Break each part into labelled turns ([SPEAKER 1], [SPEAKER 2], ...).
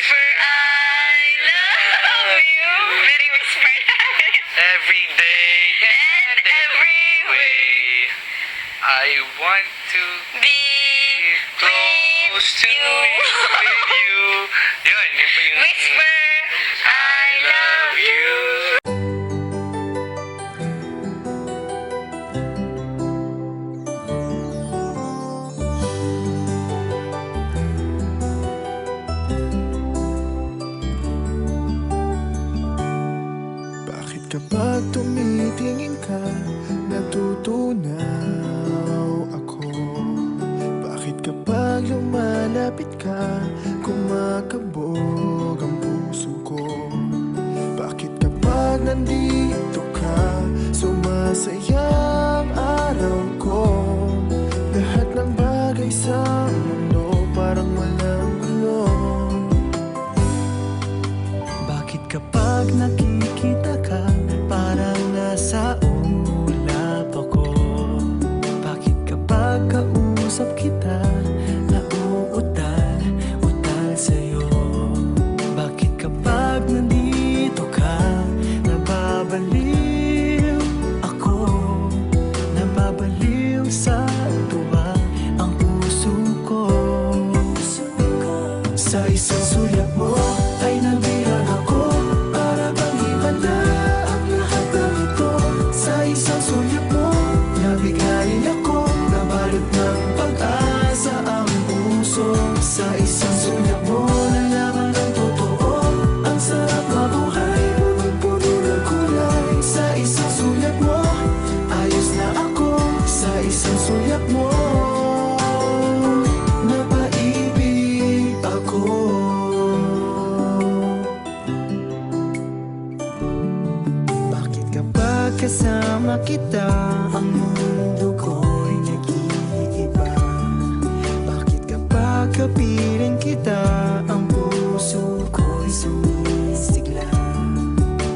[SPEAKER 1] whisper, I love you. Very whisper.
[SPEAKER 2] Every day and every way. I want to
[SPEAKER 1] Be
[SPEAKER 2] close to
[SPEAKER 1] you.
[SPEAKER 2] with you. Yun pa yung
[SPEAKER 1] Whisper, I love you.
[SPEAKER 3] Bakit kapag tumitingin ka, natutunaw ako? Bakit kapag lumalapit ka, kumakabog ang puso ko? Bakit kapag nandito ka, sumasaya ang araw ko? Lahat ng bagay sa mundo parang walang gulo. Bakit kapag nakikita ka, parang nasa ulap ako? Bakit kapag kausap kita, nauutal sa'yo? Bakit kapag nandito ka, nababaliw ako? Nababaliw sa tuwa ang puso ko. Sa isang sulyap mo ay nabilang ako, para bang himala ang lahat ng ito. Sa isang sulyap mo, nabigayin ako, nabalot ng pag-asa ang puso. Sa isang sulyap mo, nalaman ang totoo, ang sarap mabuhay, punong-puno ng kulay. Sa isang sulyap mo, ayos na ako. Sa isang sulyap mo, napaibig ako. Bakit kapag kasama kita, ang mundo ko'y nag-iiba? Bakit kapag kapiling kita, ang puso ko'y sumisigla?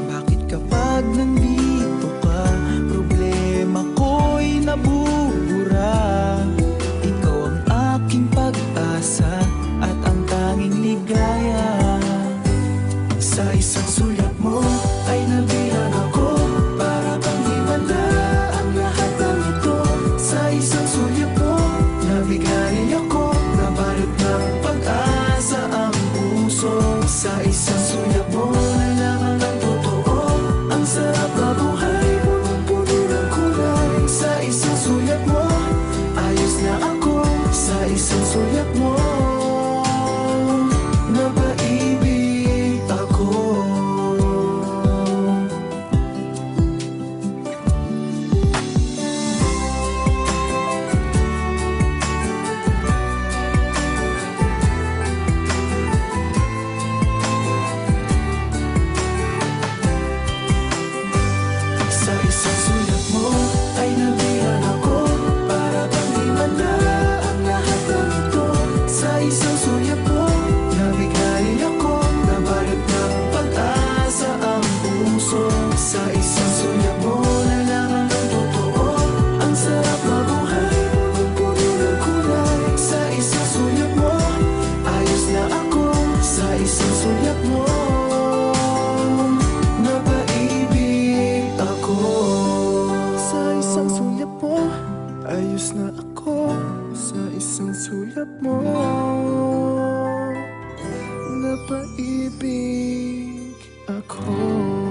[SPEAKER 3] Bakit kapag nandito ka, problema ko'y nabubura? Ikaw ang aking pag-asa at ang tanging ligaya. Sa isang sulyap mo ay nabilang ako, para bang himala ang lahat ng ito. Sa isang sulyap mo, nabigayin ako, nabalot ng pag-asa ang puso. Sa isang sulyap mo, nalaman ang totoo, ang sarap mabuhay, punong-puno ng kulay. Sa isang sulyap mo, ayos na ako. Sa isang sulyap mo, napaibig ako. Sa isang sulyap mo ay nabilang ako, para bang himala ang lahat ng ito. Sa isang sulyap mo, nabigayin ako, nabalot ng pag-asa ang puso. Sa isang sulyap mo, nalaman ang totoo, ang sarap mabuhay, punong-puno ng kulay. Sa isang sulyap mo, ayos na ako. Sa isang sulyap mo, napaibig ako. Sa isang sulyap mo, ayos na ako. Sa isang sulyap mo, napaibig ako.